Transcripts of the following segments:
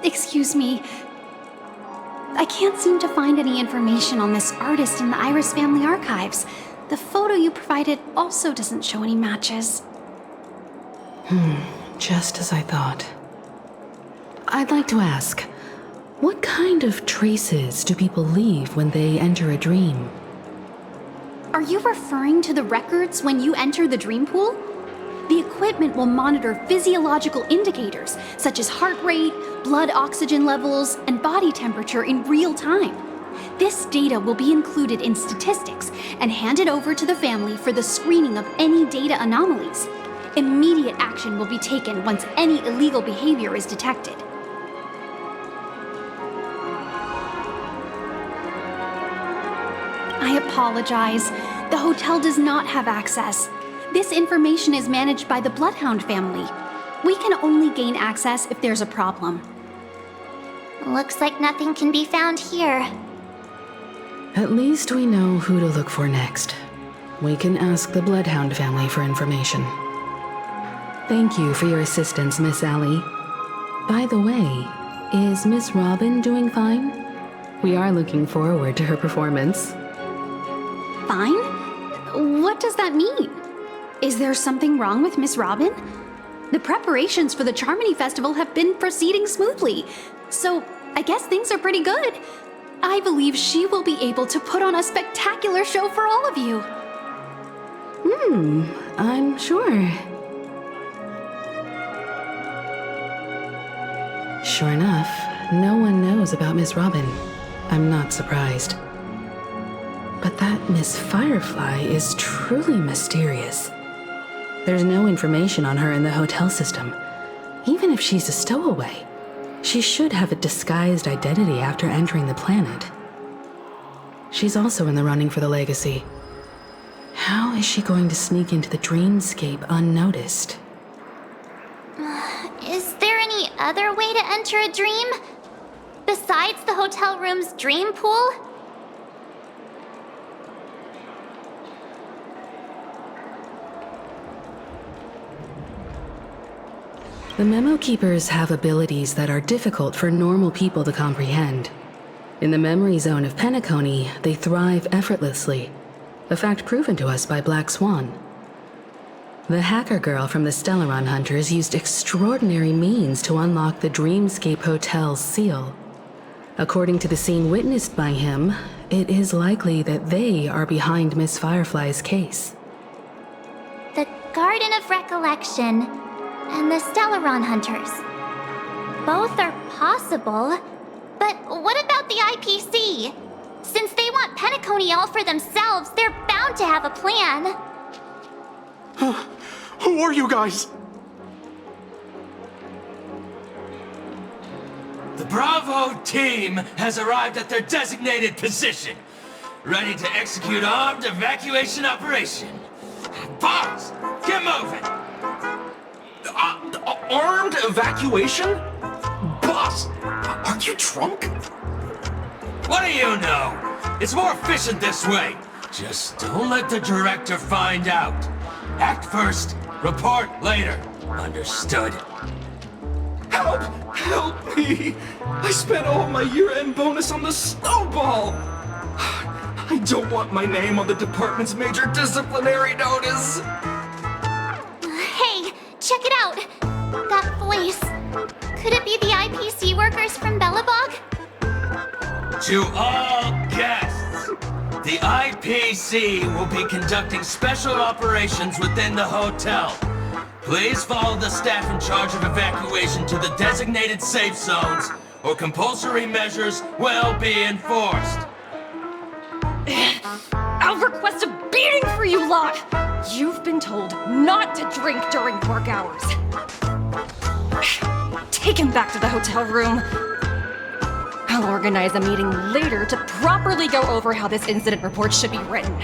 Excuse me. I can't seem to find any information on this artist in the Iris family archives. The photo you provided also doesn't show any matches. Just as I thought. I'd like to ask, what kind of traces do people leave when they enter a dream? Are you referring to the records when you enter the dream pool? The equipment will monitor physiological indicators such as heart rate, blood oxygen levels, and body temperature in real time. This data will be included in statistics and handed over to the family for the screening of any data anomalies. Immediate action will be taken once any illegal behavior is detected. I apologize. The hotel does not have access. This information is managed by the Bloodhound family. We can only gain access if there's a problem. Looks like nothing can be found here. At least we know who to look for next. We can ask the Bloodhound family for information. Thank you for your assistance, Miss Allie. By the way, is Miss Robin doing fine? We are looking forward to her performance. Fine? What does that mean? Is there something wrong with Miss Robin? The preparations for the Charmony Festival have been proceeding smoothly, so I guess things are pretty good. I believe she will be able to put on a spectacular show for all of you. I'm sure. Sure enough, no one knows about Miss Robin. I'm not surprised. But that Miss Firefly is truly mysterious. There's no information on her in the hotel system. Even if she's a stowaway, she should have a disguised identity after entering the planet. She's also in the running for the legacy. How is she going to sneak into the dreamscape unnoticed? Is there any other way to enter a dream? Besides the hotel room's dream pool? The Memo Keepers have abilities that are difficult for normal people to comprehend. In the memory zone of Penacony, they thrive effortlessly, a fact proven to us by Black Swan. The hacker girl from the Stellaron Hunters used extraordinary means to unlock the Dreamscape Hotel's seal. According to the scene witnessed by him, it is likely that they are behind Miss Firefly's case. The Garden of Recollection and the Stellaron Hunters. Both are possible, but what about the IPC? Since they want Penacony all for themselves, they're bound to have a plan. Who are you guys? The Bravo team has arrived at their designated position, ready to execute armed evacuation operation. Boss, get moving! Armed evacuation? Boss, aren't you drunk? What do you know? It's more efficient this way. Just don't let the director find out. Act first, report later. Understood? Help! Help me! I spent all my year-end bonus on the snowball! I don't want my name on the department's major disciplinary notice! Hey, check it out! That voice. Could it be the IPC workers from Bellabog? To all guests, the IPC will be conducting special operations within the hotel. Please follow the staff in charge of evacuation to the designated safe zones, or compulsory measures will be enforced. I'll request a beating for you lot! You've been told not to drink during work hours. Take him back to the hotel room. I'll organize a meeting later to properly go over how this incident report should be written.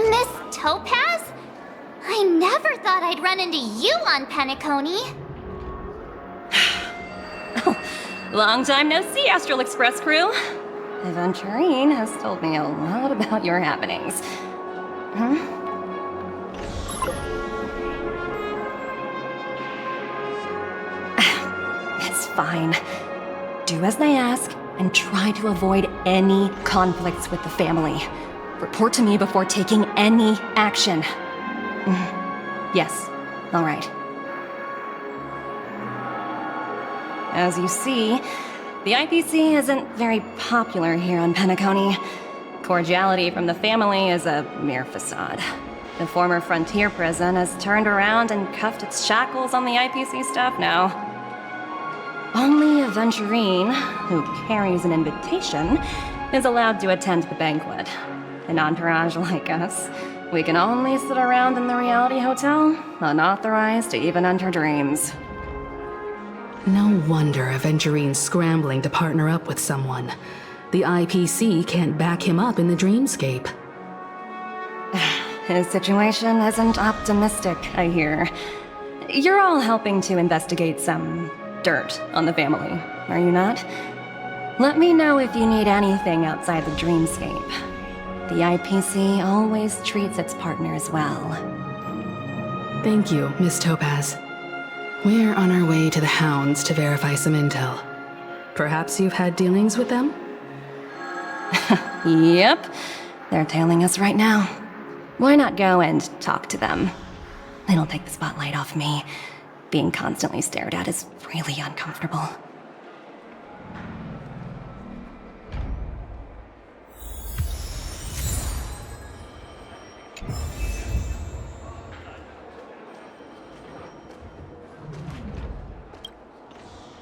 Miss Topaz? I never thought I'd run into you on Penacony. Long time no see, Astral Express crew. Aventurine has told me a lot about your happenings. fine. Do as they ask, and try to avoid any conflicts with the family. Report to me before taking any action. Yes, all right. As you see, the IPC isn't very popular here on Penacony. Cordiality from the family is a mere facade. The former frontier prison has turned around and cuffed its shackles on the IPC staff now. Only a Venturine, who carries an invitation, is allowed to attend the banquet. An entourage like us, we can only sit around in the reality hotel, unauthorized to even enter dreams. No wonder a Venturine's scrambling to partner up with someone. The IPC can't back him up in the dreamscape. His situation isn't optimistic, I hear. You're all helping to investigate some dirt on the family, are you not? Let me know if you need anything outside the dreamscape. The IPC always treats its partners well. Thank you, Miss Topaz. We're on our way to the Hounds to verify some intel. Perhaps you've had dealings with them? Yep, they're tailing us right now. Why not go and talk to them? It'll take the spotlight off me. Being constantly stared at is really uncomfortable.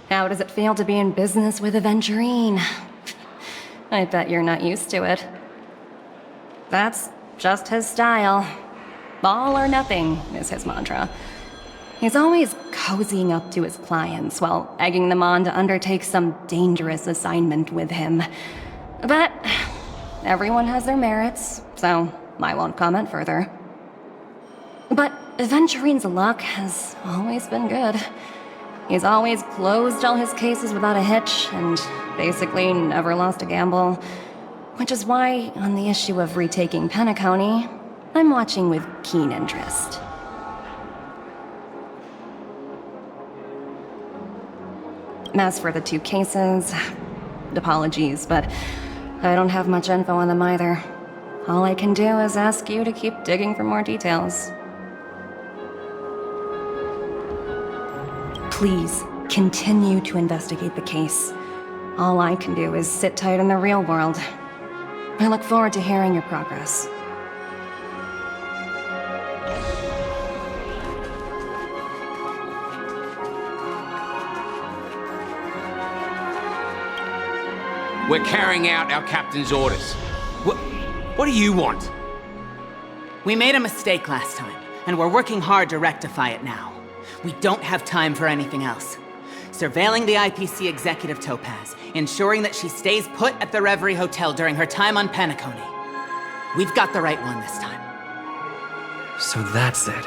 How does it feel to be in business with a Venturine? I bet you're not used to it. That's just his style. All or nothing is his mantra. He's always cozying up to his clients while egging them on to undertake some dangerous assignment with him. But everyone has their merits, so I won't comment further. But Venturine's luck has always been good. He's always closed all his cases without a hitch, and basically never lost a gamble. Which is why, on the issue of retaking Penacony, I'm watching with keen interest. As for the two cases, apologies, but I don't have much info on them either. All I can do is ask you to keep digging for more details. Please, continue to investigate the case. All I can do is sit tight in the real world. I look forward to hearing your progress. We're carrying out our captain's orders. What do you want? We made a mistake last time, and we're working hard to rectify it now. We don't have time for anything else. Surveilling the IPC executive Topaz, ensuring that she stays put at the Reverie Hotel during her time on Penacony. We've got the right one this time. So that's it.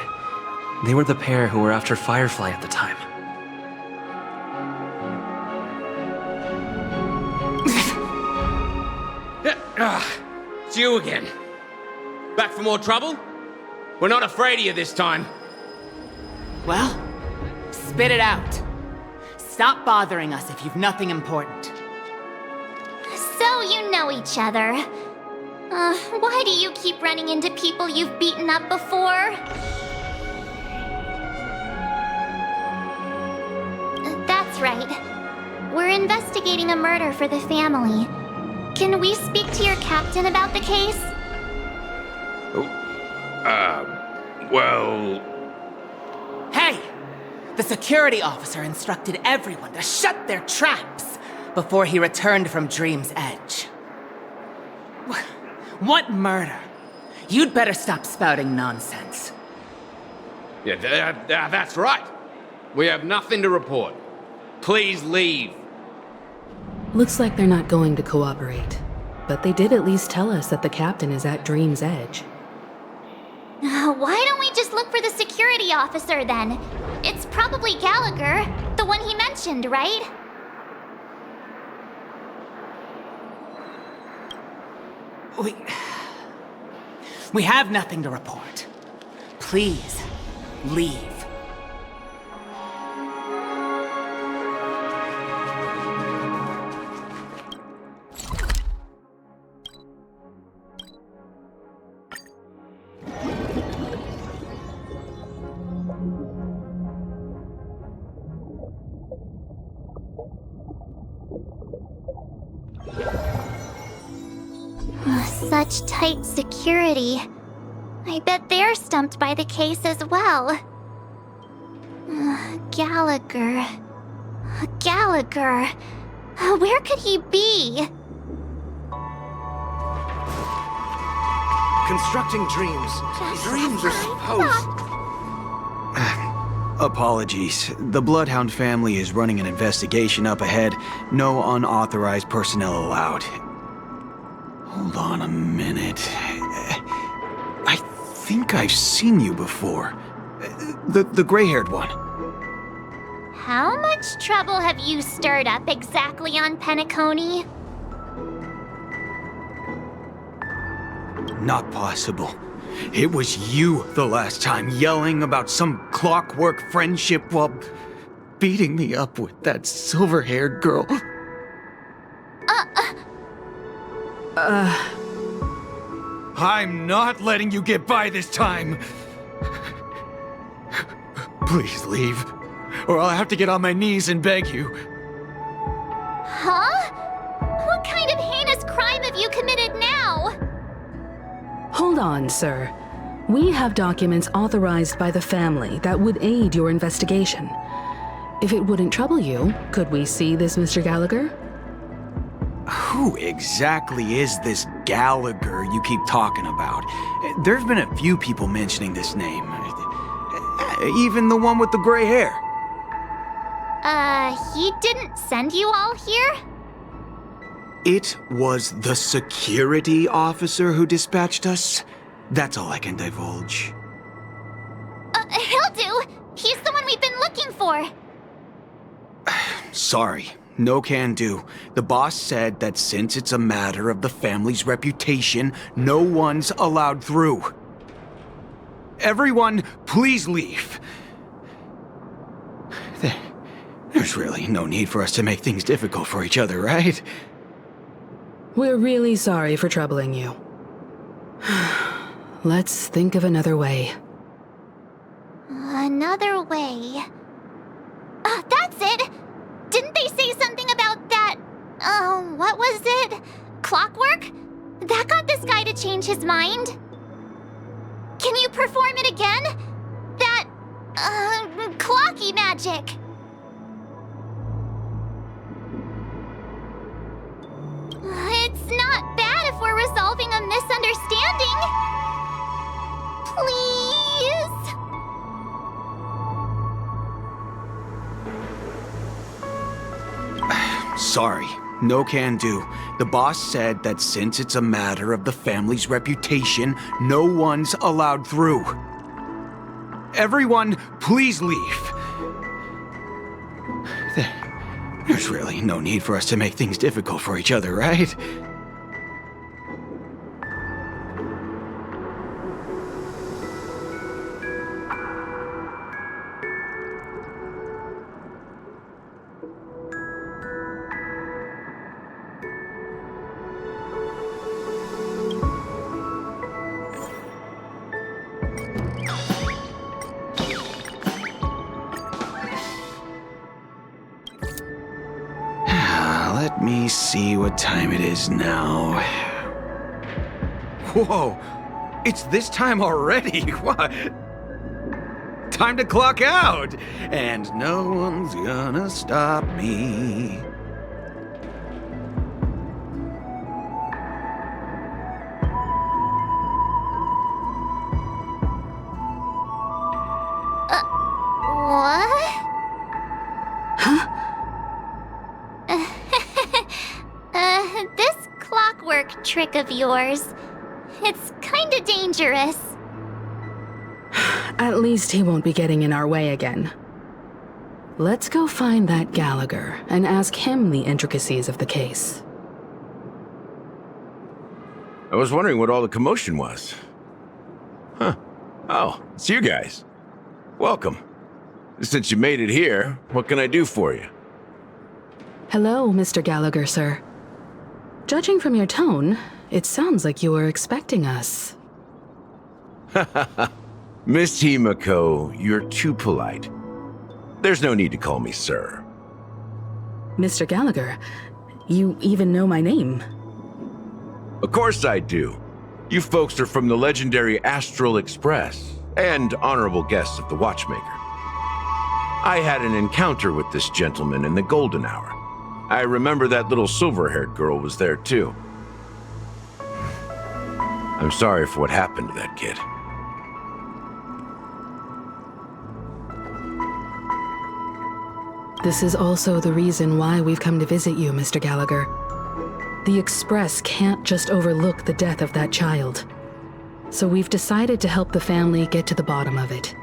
They were the pair who were after Firefly at the time. It's you again. Back for more trouble? We're not afraid of you this time. Well, spit it out. Stop bothering us if you've nothing important. So you know each other. Why do you keep running into people you've beaten up before? That's right. We're investigating a murder for the family. Can we speak to your captain about the case? Well... Hey! The security officer instructed everyone to shut their traps before he returned from Dream's Edge. What murder? You'd better stop spouting nonsense. Yeah, that's right. We have nothing to report. Please leave. Looks like they're not going to cooperate. But they did at least tell us that the captain is at Dream's Edge. Why don't we just look for the security officer then? It's probably Gallagher, the one he mentioned, right? We have nothing to report. Please, leave. Such tight security. I bet they're stumped by the case as well. Gallagher. Gallagher. Where could he be? Constructing dreams. Dreams are supposed... Apologies. The Bloodhound family is running an investigation up ahead. No unauthorized personnel allowed. Hold on a minute. I think I've seen you before. The gray-haired one. How much trouble have you stirred up exactly on Penacony? Not possible. It was you the last time, yelling about some clockwork friendship while beating me up with that silver-haired girl. I'm not letting you get by this time. Please leave, or I'll have to get on my knees and beg you. Huh? What kind of heinous crime have you committed now? Hold on, sir. We have documents authorized by the family that would aid your investigation. If it wouldn't trouble you, could we see this Mr. Gallagher? Who exactly is this Gallagher you keep talking about? There've been a few people mentioning this name. Even the one with the gray hair. He didn't send you all here? It was the security officer who dispatched us. That's all I can divulge. He'll do! He's the one we've been looking for! Sorry, no can do. The boss said that since it's a matter of the family's reputation, no one's allowed through. Everyone, please leave. There's really no need for us to make things difficult for each other, right? We're really sorry for troubling you. Let's think of another way. Another way... that's it! Didn't they say something about that... what was it? Clockwork? That got this guy to change his mind? Can you perform it again? That... clocky magic! It's not bad if we're resolving a misunderstanding. Please? Sorry, no can do. The boss said that since it's a matter of the family's reputation, no one's allowed through. Everyone, please leave. There's really no need for us to make things difficult for each other, right? Let me see what time it is now. Whoa! It's this time already! What? Time to clock out! And no one's gonna stop me. What? Huh? This clockwork trick of yours, it's kinda dangerous. At least he won't be getting in our way again. Let's go find that Gallagher and ask him the intricacies of the case. I was wondering what all the commotion was. Huh. Oh, it's you guys. Welcome. Since you made it here, what can I do for you? Hello, Mr. Gallagher, sir. Judging from your tone, it sounds like you were expecting us. Miss Himiko, you're too polite. There's no need to call me sir. Mr. Gallagher, you even know my name. Of course I do. You folks are from the legendary Astral Express and honorable guests of the Watchmaker. I had an encounter with this gentleman in the Golden Hour. I remember that little silver-haired girl was there too. I'm sorry for what happened to that kid. This is also the reason why we've come to visit you, Mr. Gallagher. The Express can't just overlook the death of that child. So we've decided to help the family get to the bottom of it,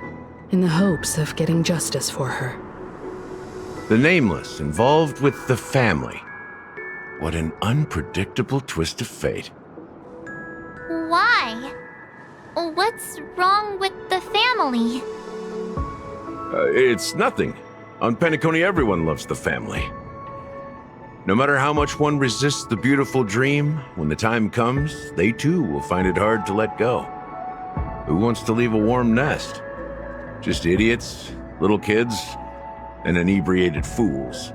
in the hopes of getting justice for her. The Nameless involved with the family. What an unpredictable twist of fate. Why? What's wrong with the family? It's nothing. On Penacony, everyone loves the family. No matter how much one resists the beautiful dream, when the time comes, they too will find it hard to let go. Who wants to leave a warm nest? Just idiots, little kids, and inebriated fools.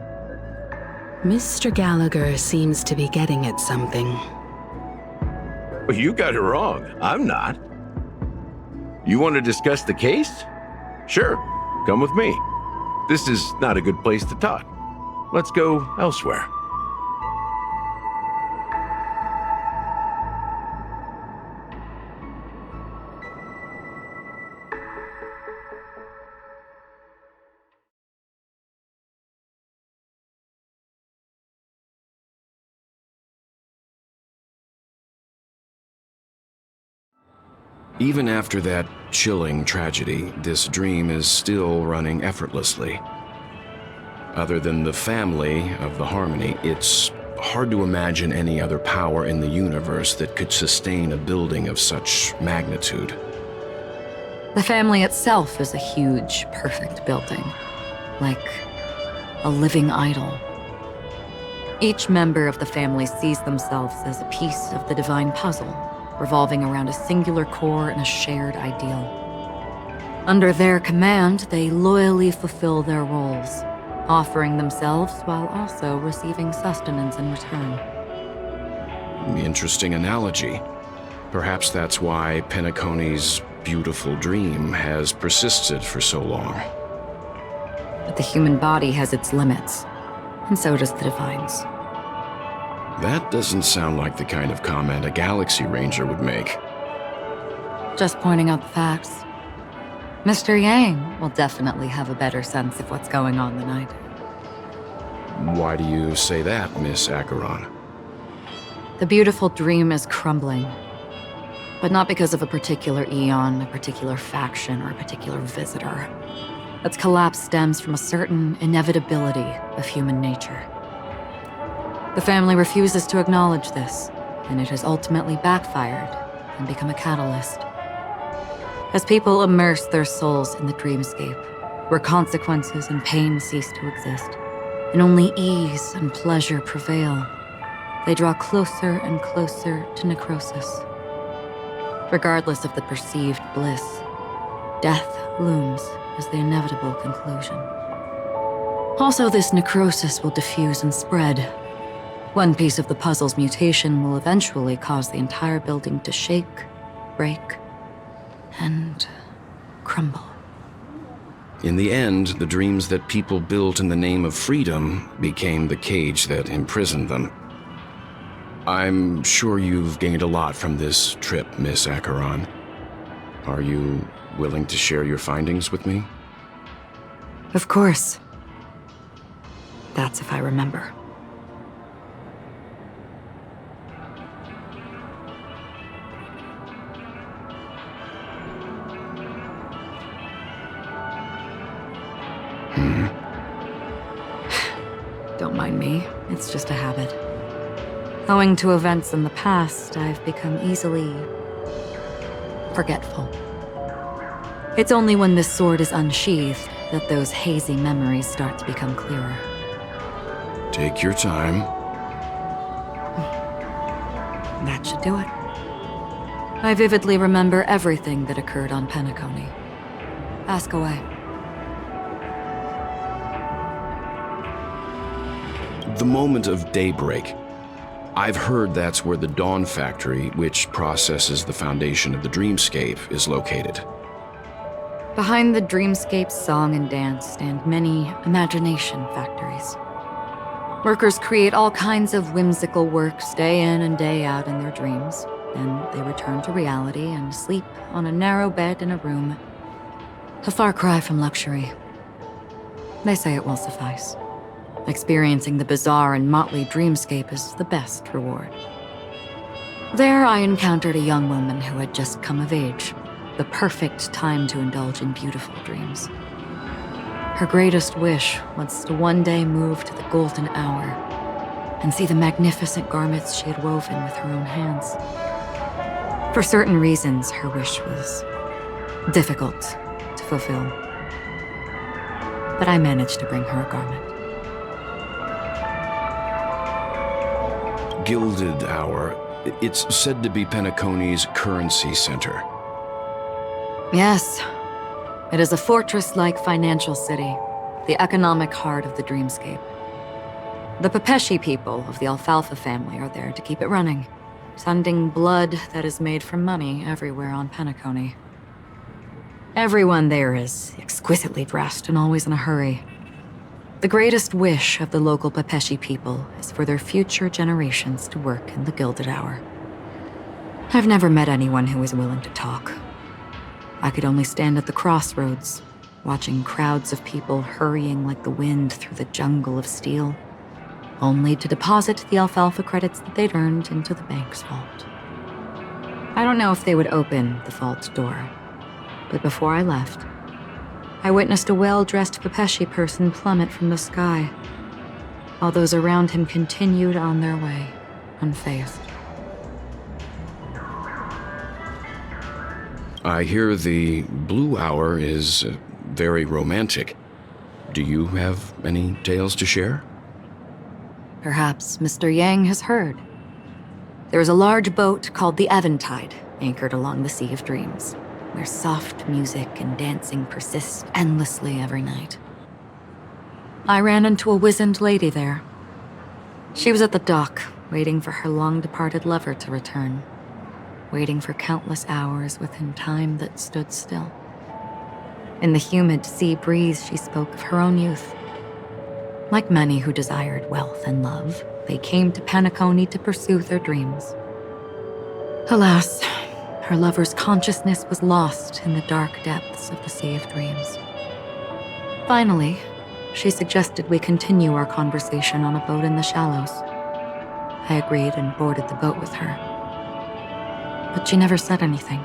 Mr. Gallagher seems to be getting at something. Well, you got it wrong. I'm not. You want to discuss the case? Sure, come with me. This is not a good place to talk. Let's go elsewhere. Even after that chilling tragedy, this dream is still running effortlessly. Other than the family of the Harmony, it's hard to imagine any other power in the universe that could sustain a building of such magnitude. The family itself is a huge, perfect building, like a living idol. Each member of the family sees themselves as a piece of the divine puzzle, revolving around a singular core and a shared ideal. Under their command, they loyally fulfill their roles, offering themselves while also receiving sustenance in return. Interesting analogy. Perhaps that's why Penacony's beautiful dream has persisted for so long. But the human body has its limits, and so does the divine's. That doesn't sound like the kind of comment a Galaxy Ranger would make. Just pointing out the facts. Mr. Yang will definitely have a better sense of what's going on than I do. Why do you say that, Miss Acheron? The beautiful dream is crumbling. But not because of a particular eon, a particular faction, or a particular visitor. Its collapse stems from a certain inevitability of human nature. The family refuses to acknowledge this, and it has ultimately backfired and become a catalyst. As people immerse their souls in the dreamscape, where consequences and pain cease to exist, and only ease and pleasure prevail, they draw closer and closer to necrosis. Regardless of the perceived bliss, death looms as the inevitable conclusion. Also, this necrosis will diffuse and spread. One piece of the puzzle's mutation will eventually cause the entire building to shake, break, and crumble. In the end, the dreams that people built in the name of freedom became the cage that imprisoned them. I'm sure you've gained a lot from this trip, Miss Acheron. Are you willing to share your findings with me? Of course. That's if I remember. Don't mind me, it's just a habit. Owing to events in the past, I've become easily forgetful. It's only when this sword is unsheathed that those hazy memories start to become clearer. Take your time. That should do it. I vividly remember everything that occurred on Penacony. Ask away. The moment of daybreak. I've heard that's where the Dawn Factory, which processes the foundation of the dreamscape, is located. Behind the dreamscape's song and dance stand many imagination factories. Workers create all kinds of whimsical works day in and day out in their dreams. Then they return to reality and sleep on a narrow bed in a room. A far cry from luxury. They say it will suffice. Experiencing the bizarre and motley dreamscape is the best reward. There I encountered a young woman who had just come of age, the perfect time to indulge in beautiful dreams. Her greatest wish was to one day move to the golden hour and see the magnificent garments she had woven with her own hands. For certain reasons, her wish was difficult to fulfill. But I managed to bring her a garment. Gilded Hour. It's said to be Penacony's currency center. Yes, it is a fortress-like financial city, the economic heart of the dreamscape. The Pepeshi people of the Alfalfa family are there to keep it running, sending blood that is made from money everywhere on Penacony. Everyone there is exquisitely dressed and always in a hurry. The greatest wish of the local Pepeshi people is for their future generations to work in the Gilded Hour. I've never met anyone who is willing to talk. I could only stand at the crossroads, watching crowds of people hurrying like the wind through the jungle of steel, only to deposit the alfalfa credits that they'd earned into the bank's vault. I don't know if they would open the vault door, but before I left, I witnessed a well-dressed Pepeshi person plummet from the sky, while those around him continued on their way, unfazed. I hear the Blue Hour is very romantic. Do you have any tales to share? Perhaps Mr. Yang has heard. There is a large boat called the Eventide, anchored along the Sea of Dreams, where soft music and dancing persist endlessly every night. I ran into a wizened lady there. She was at the dock, waiting for her long-departed lover to return, waiting for countless hours within time that stood still. In the humid sea breeze, she spoke of her own youth. Like many who desired wealth and love, they came to Penacony to pursue their dreams. Alas, her lover's consciousness was lost in the dark depths of the Sea of Dreams. Finally, she suggested we continue our conversation on a boat in the shallows. I agreed and boarded the boat with her. But she never said anything.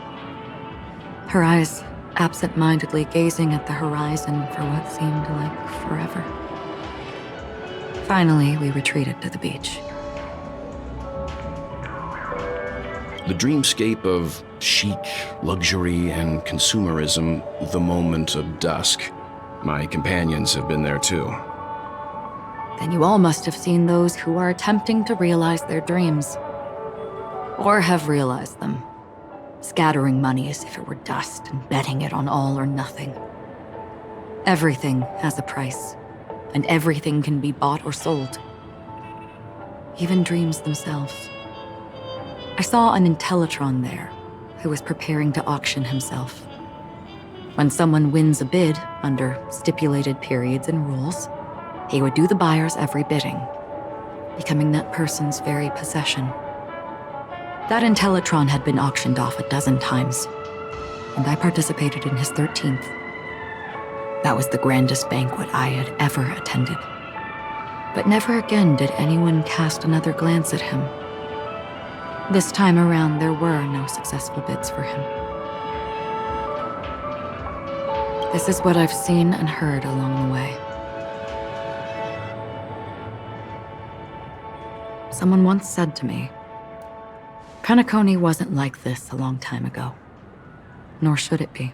Her eyes absent-mindedly gazing at the horizon for what seemed like forever. Finally, we retreated to the beach. The dreamscape of chic, luxury, and consumerism, the moment of dusk. My companions have been there too. Then you all must have seen those who are attempting to realize their dreams. Or have realized them, scattering money as if it were dust and betting it on all or nothing. Everything has a price, and everything can be bought or sold. Even dreams themselves. I saw an Intellitron there, who was preparing to auction himself. When someone wins a bid under stipulated periods and rules, he would do the buyer's every bidding, becoming that person's very possession. That Intellitron had been auctioned off 12 times, and I participated in his 13th. That was the grandest banquet I had ever attended. But never again did anyone cast another glance at him. This time around, there were no successful bids for him. This is what I've seen and heard along the way. Someone once said to me, Penacony wasn't like this a long time ago, nor should it be.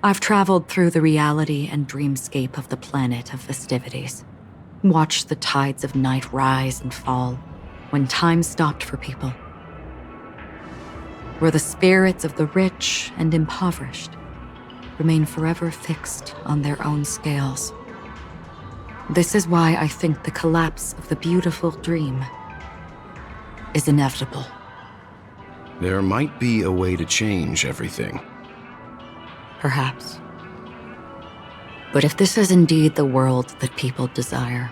I've traveled through the reality and dreamscape of the planet of festivities, watched the tides of night rise and fall, when time stopped for people, where the spirits of the rich and impoverished remain forever fixed on their own scales. This is why I think the collapse of the beautiful dream is inevitable. There might be a way to change everything. Perhaps. But if this is indeed the world that people desire,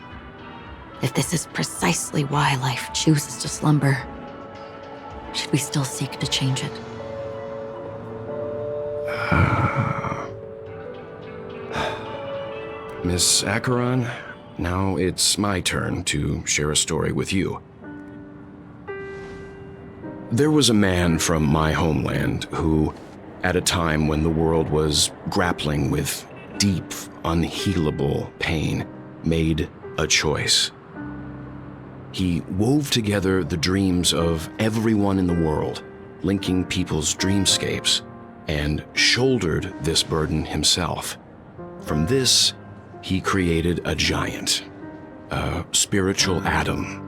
if this is precisely why life chooses to slumber, should we still seek to change it? Miss Acheron, now it's my turn to share a story with you. There was a man from my homeland who, at a time when the world was grappling with deep, unhealable pain, made a choice. He wove together the dreams of everyone in the world, linking people's dreamscapes, and shouldered this burden himself. From this, he created a giant, a spiritual atom.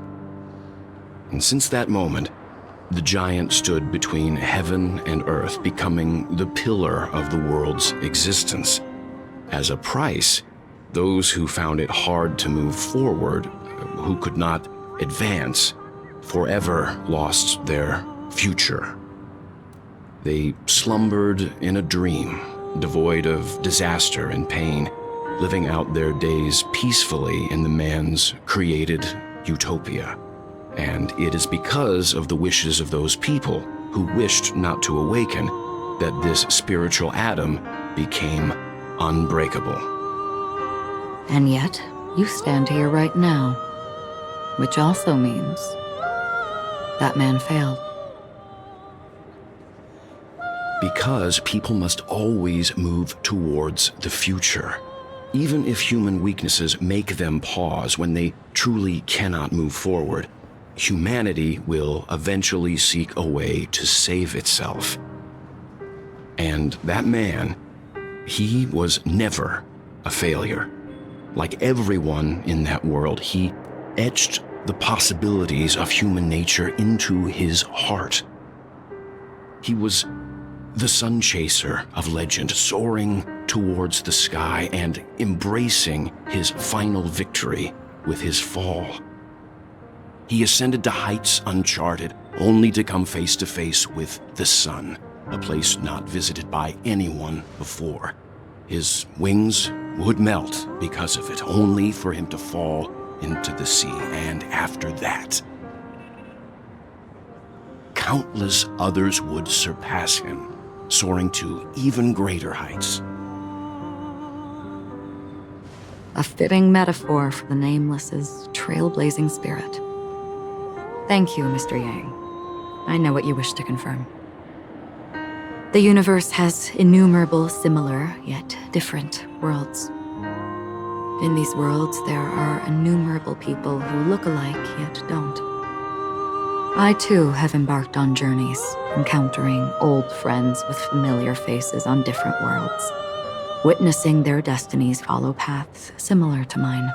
And since that moment, the giant stood between heaven and earth, becoming the pillar of the world's existence. As a price, those who found it hard to move forward, who could not advance, forever lost their future. They slumbered in a dream, devoid of disaster and pain, living out their days peacefully in the man's created utopia. And it is because of the wishes of those people who wished not to awaken that this spiritual atom became unbreakable. And yet, you stand here right now, which also means that man failed. Because people must always move towards the future. Even if human weaknesses make them pause when they truly cannot move forward, humanity will eventually seek a way to save itself. And that man, he was never a failure. Like everyone in that world, he etched the possibilities of human nature into his heart. He was the sun chaser of legend, soaring towards the sky and embracing his final victory with his fall. He ascended to heights uncharted, only to come face to face with the sun, a place not visited by anyone before. His wings would melt because of it, only for him to fall into the sea. And after that, countless others would surpass him, soaring to even greater heights. A fitting metaphor for the Nameless's trailblazing spirit. Thank you, Mr. Yang. I know what you wish to confirm. The universe has innumerable similar, yet different worlds. In these worlds, there are innumerable people who look alike, yet don't. I too have embarked on journeys, encountering old friends with familiar faces on different worlds, witnessing their destinies follow paths similar to mine.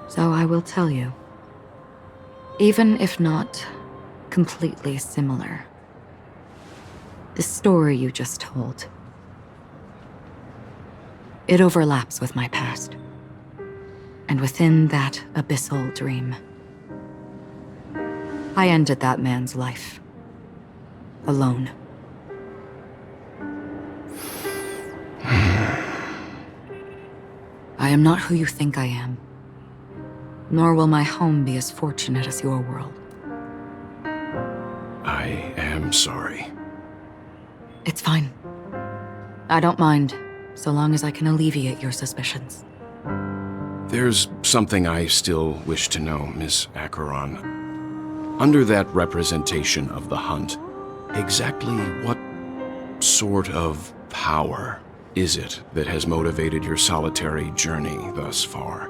So I will tell you, even if not completely similar, the story you just told, it overlaps with my past. And within that abyssal dream, I ended that man's life. Alone. I am not who you think I am. Nor will my home be as fortunate as your world. I am sorry. It's fine. I don't mind, so long as I can alleviate your suspicions. There's something I still wish to know, Miss Acheron. Under that representation of the hunt, exactly what sort of power is it that has motivated your solitary journey thus far?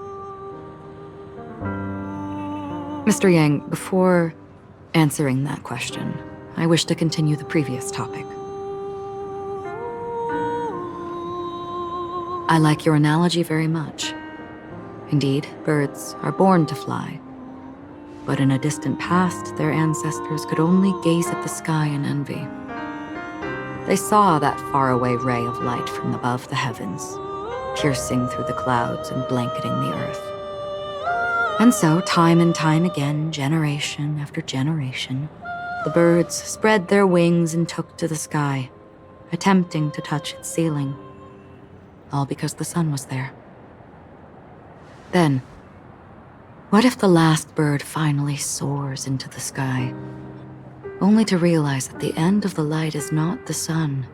Mr. Yang, before answering that question, I wish to continue the previous topic. I like your analogy very much. Indeed, birds are born to fly. But in a distant past, their ancestors could only gaze at the sky in envy. They saw that faraway ray of light from above the heavens, piercing through the clouds and blanketing the earth. And so, time and time again, generation after generation, the birds spread their wings and took to the sky, attempting to touch its ceiling. All because the sun was there. Then, what if the last bird finally soars into the sky, only to realize that the end of the light is not the sun,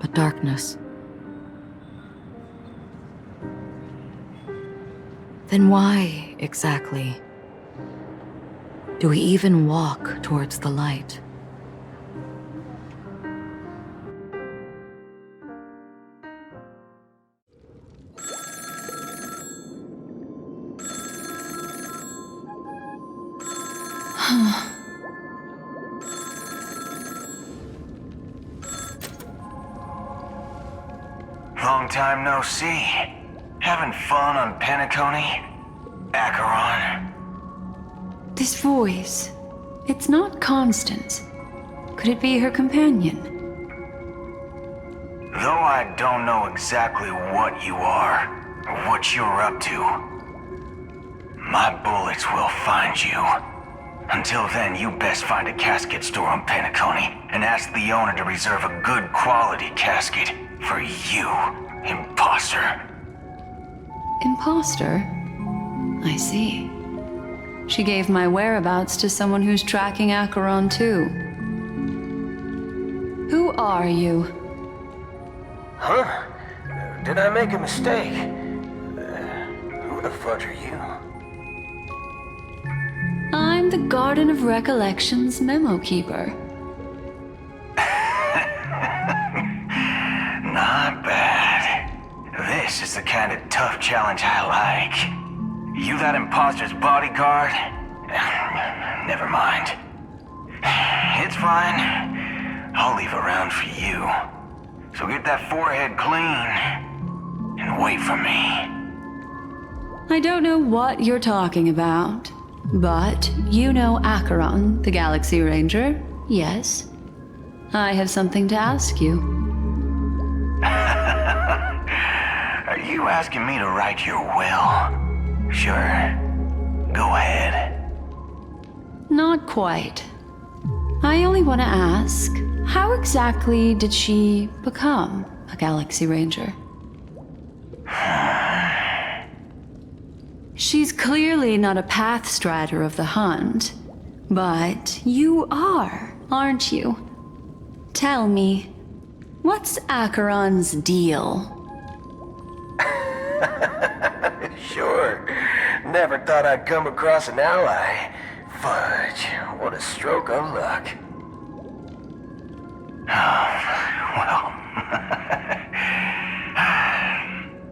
but darkness? Then why, exactly, do we even walk towards the light? Long time no see. Having fun on Penacony? Acheron? This voice, it's not Constance. Could it be her companion? Though I don't know exactly what you are, or what you're up to, my bullets will find you. Until then, you best find a casket store on Penacony and ask the owner to reserve a good quality casket for you, imposter. Imposter? I see. She gave my whereabouts to someone who's tracking Acheron too. Who are you? Huh? Did I make a mistake? Who the fudge are you? I'm the Garden of Recollection's memo keeper. Not bad. This is the kind of tough challenge I like. You that imposter's bodyguard? Never mind. It's fine. I'll leave a round for you. So get that forehead clean and wait for me. I don't know what you're talking about, but you know Acheron, the Galaxy Ranger, yes? I have something to ask you. Are you asking me to write your will? Sure. Go ahead. Not quite. I only want to ask, how exactly did she become a Galaxy Ranger? She's clearly not a pathstrider of the hunt, but you are, aren't you? Tell me, what's Acheron's deal? Sure. Never thought I'd come across an ally. Fudge, what a stroke of luck. Well,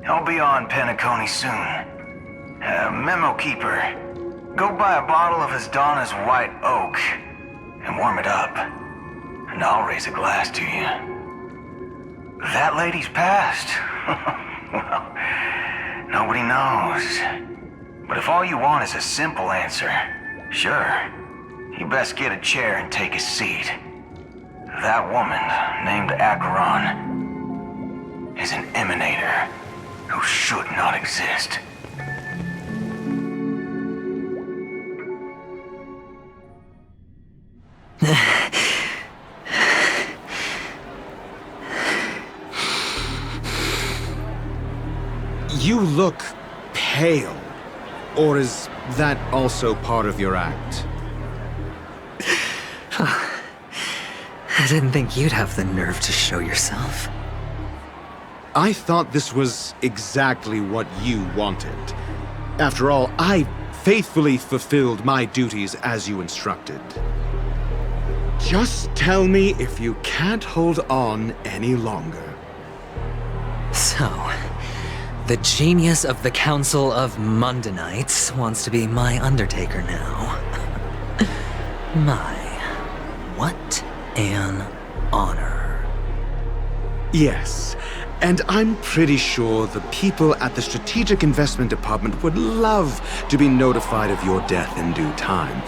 I'll be on Penacony soon. Memo keeper, go buy a bottle of Asdana's white oak and warm it up, and I'll raise a glass to you. That lady's passed. Well, nobody knows. But if all you want is a simple answer, sure, you best get a chair and take a seat. That woman, named Acheron, is an emanator who should not exist. You look pale. Or is that also part of your act? I didn't think you'd have the nerve to show yourself. I thought this was exactly what you wanted. After all, I faithfully fulfilled my duties as you instructed. Just tell me if you can't hold on any longer. So, the genius of the Council of Mundanites wants to be my Undertaker now. My, what an honor. Yes, and I'm pretty sure the people at the Strategic Investment Department would love to be notified of your death in due time.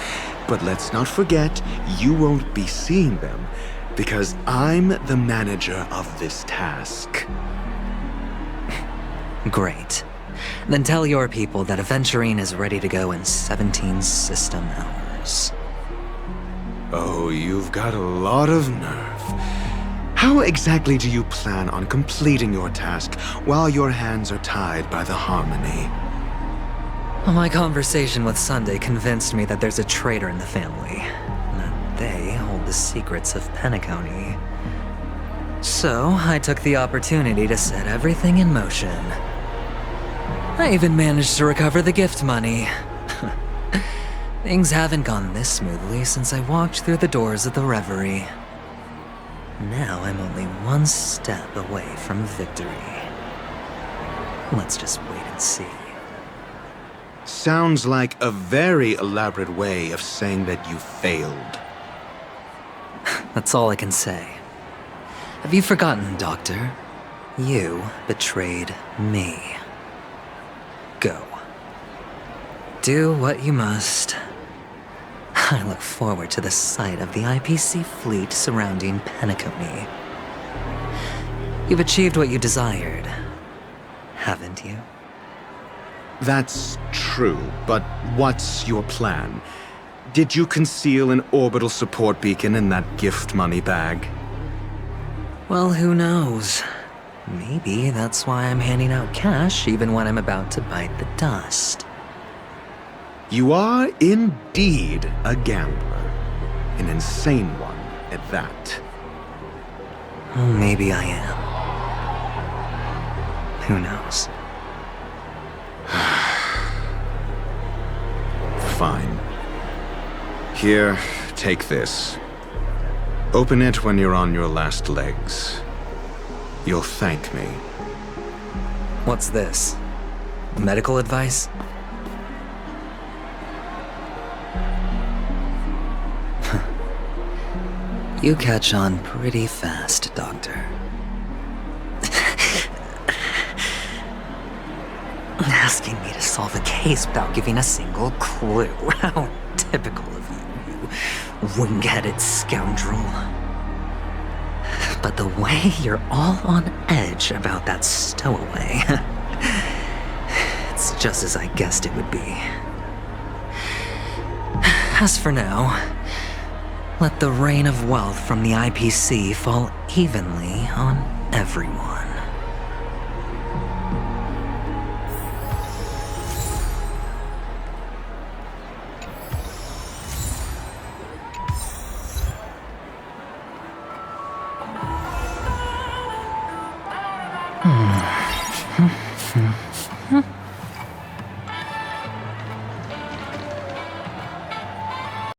But let's not forget, you won't be seeing them, because I'm the manager of this task. Great. Then tell your people that Aventurine is ready to go in 17 system hours. Oh, you've got a lot of nerve. How exactly do you plan on completing your task while your hands are tied by the Harmony? Well, my conversation with Sunday convinced me that there's a traitor in the family, and that they hold the secrets of Penacony. So, I took the opportunity to set everything in motion. I even managed to recover the gift money. Things haven't gone this smoothly since I walked through the doors of the Reverie. Now I'm only one step away from victory. Let's just wait and see. Sounds like a very elaborate way of saying that you failed. That's all I can say. Have you forgotten, Doctor? You betrayed me. Go. Do what you must. I look forward to the sight of the IPC fleet surrounding Penacony. You've achieved what you desired, haven't you? That's true, but what's your plan? Did you conceal an orbital support beacon in that gift money bag? Well, who knows? Maybe that's why I'm handing out cash even when I'm about to bite the dust. You are indeed a gambler. An insane one at that. Maybe I am. Who knows? Fine. Here, take this. Open it when you're on your last legs. You'll thank me. What's this? Medical advice? You catch on pretty fast, Doctor. Asking me to solve a case without giving a single clue. How typical of you, you wing-headed scoundrel. But the way you're all on edge about that stowaway, it's just as I guessed it would be. As for now, let the rain of wealth from the IPC fall evenly on everyone.